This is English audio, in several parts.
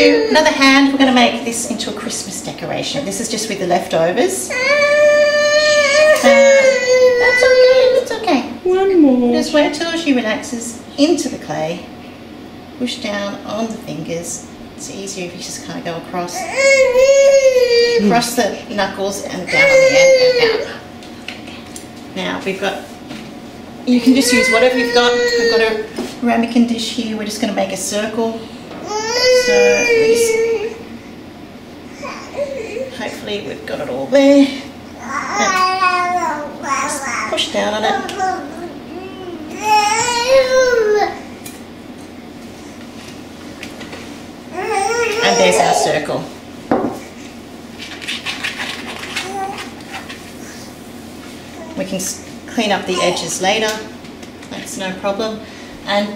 do another hand. We're going to make this into a Christmas decoration. This is just with the leftovers. That's okay, that's okay. One more. Just wait till she relaxes into the clay. Push down on the fingers. It's easier if you just kind of go across the knuckles and down on the end and down. Now we've got, you can just use whatever you've got. I've got a ramekin dish here. We're just going to make a circle. So hopefully we've got it all there. Just push down on it. And there's our circle. We can clean up the edges later, that's no problem. And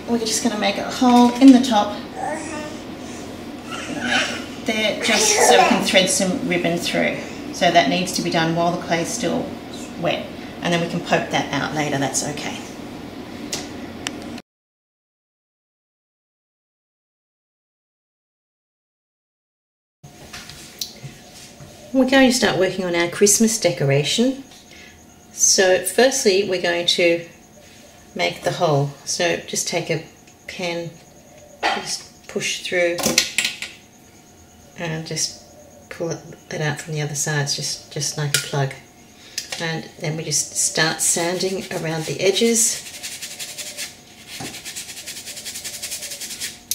we're just going to make a hole in the top there, just so we can thread some ribbon through. So that needs to be done while the clay is still wet, and then we can poke that out later, that's okay. We're going to start working on our Christmas decoration. So firstly we're going to make the hole. So just take a pen, just push through and just pull it out from the other side, just like a plug. And then we just start sanding around the edges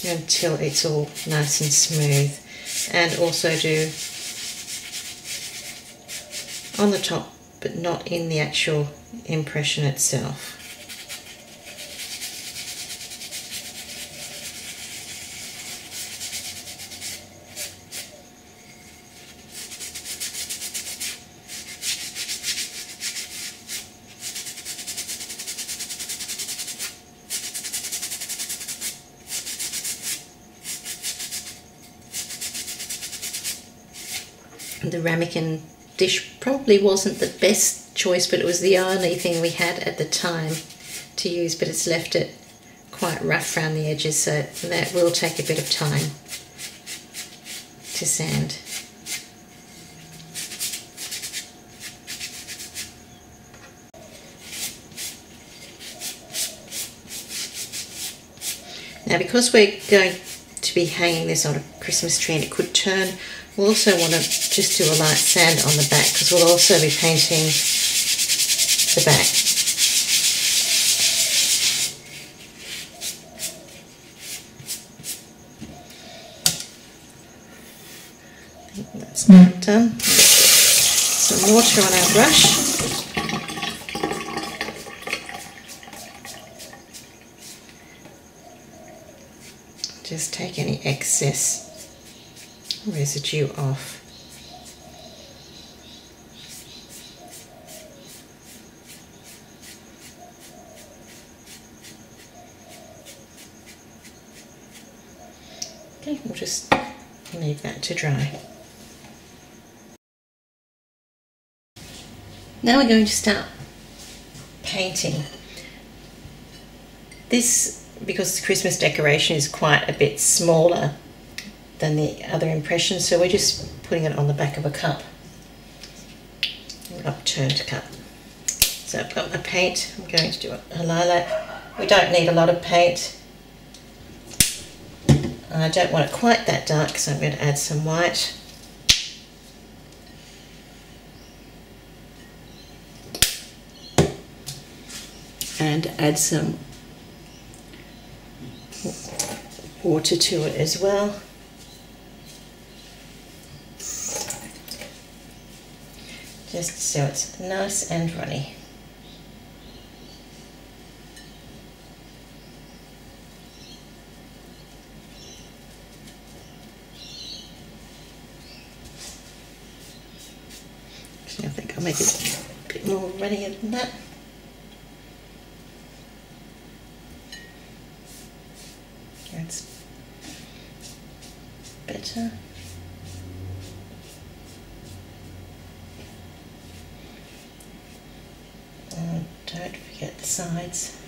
until it's all nice and smooth. And also do on the top, but not in the actual impression itself. The ramekin dish probably wasn't the best choice, but it was the only thing we had at the time to use, but it's left it quite rough around the edges, so that will take a bit of time to sand. Now because we're going to be hanging this on a Christmas tree and it could turn, we'll also want to just do a light sand on the back because we'll also be painting the back. I think that's not done. Some water on our brush. Just take any excess residue off. Okay, we'll just leave that to dry. Now we're going to start painting. This, because the Christmas decoration is quite a bit smaller than the other impressions, so we're just putting it on the back of a cup, an upturned cup. So I've got my paint. I'm going to do a lilac. We don't need a lot of paint. I don't want it quite that dark, so I'm going to add some white. And add some water to it as well. Just so it's nice and runny. Actually, I think I'll make it a bit more runnier than that. That's better. And don't forget the sides.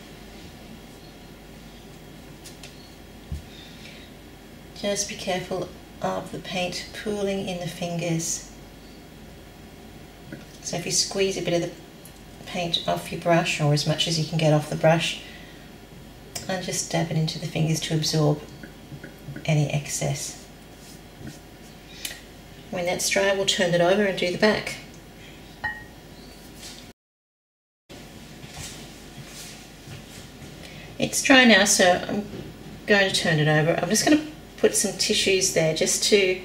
Just be careful of the paint pooling in the fingers. So if you squeeze a bit of the paint off your brush, or as much as you can get off the brush, and just dab it into the fingers to absorb any excess. When that's dry, we'll turn it over and do the back. It's dry now, so I'm going to turn it over. I'm just going to put some tissues there just to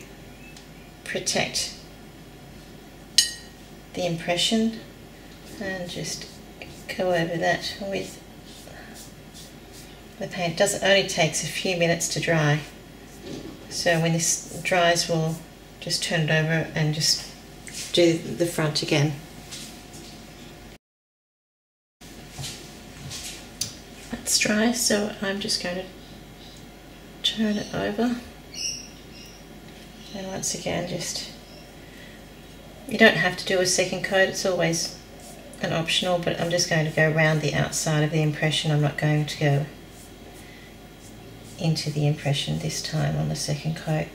protect the impression, and just go over that with the paint. It only takes a few minutes to dry, so when this dries we'll just turn it over and just do the front again. That's dry, so I'm just going to turn it over, and once again, just, you don't have to do a second coat, it's always an optional, but I'm just going to go around the outside of the impression. I'm not going to go into the impression this time on the second coat.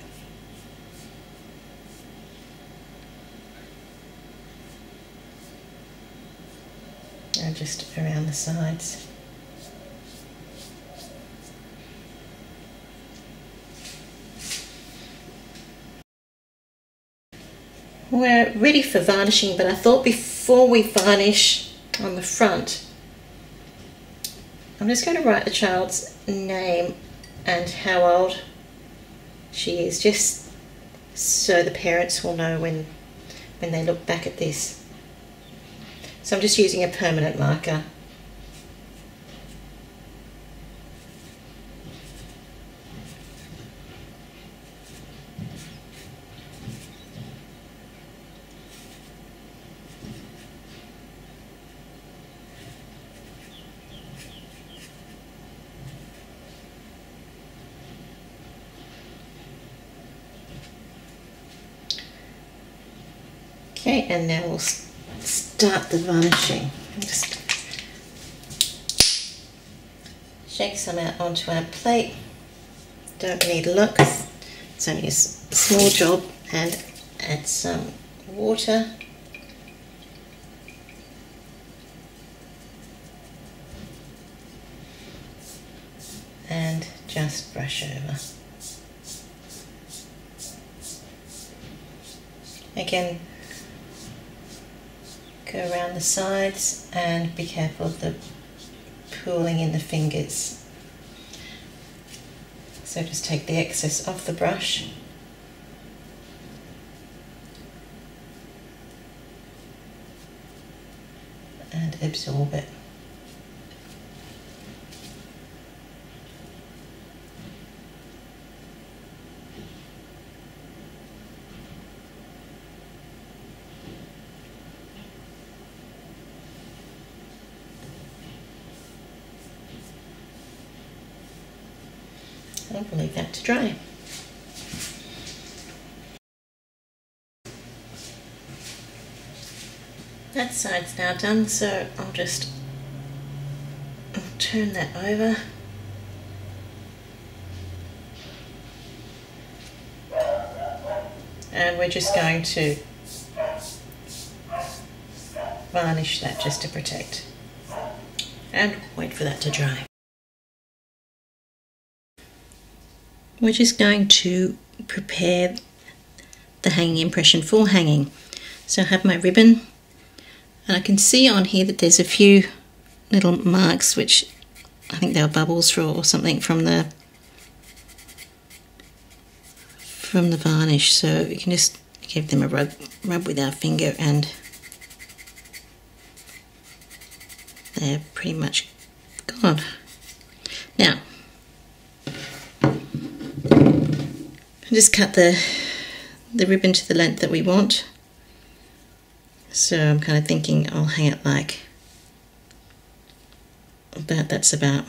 And just around the sides. We're ready for varnishing, but I thought before we varnish on the front, I'm just going to write the child's name and how old she is, just so the parents will know when they look back at this. So I'm just using a permanent marker. Okay, and now we'll start the varnishing. Just shake some out onto our plate. Don't need a lot because it's only a small job, and add some water. And just brush over. Again, go around the sides and be careful of the pooling in the fingers. So just take the excess off the brush and absorb it. And we'll leave that to dry. That side's now done, so I'll just turn that over. And we're just going to varnish that just to protect. And wait for that to dry. We're just going to prepare the hanging impression for hanging. So I have my ribbon, and I can see on here that there's a few little marks, which I think they were bubbles or something from the varnish. So we can just give them a rub with our finger, and they're pretty much gone. Now, just cut the ribbon to the length that we want. So I'm kind of thinking I'll hang it like that's about,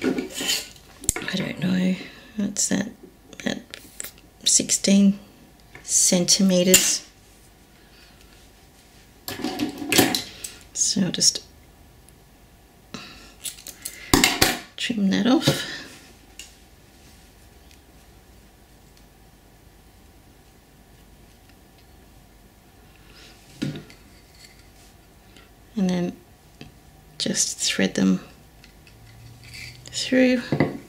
I don't know, what's that, about 16 centimeters. So I'll just trim that off. just thread them through. And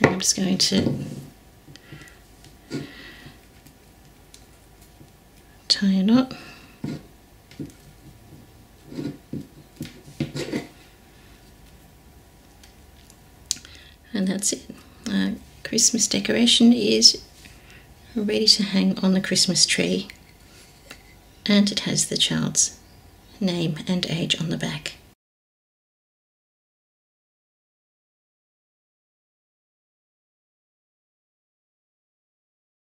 I'm just going to tie a knot. And that's it. Christmas decoration is ready to hang on the Christmas tree, and it has the child's name and age on the back.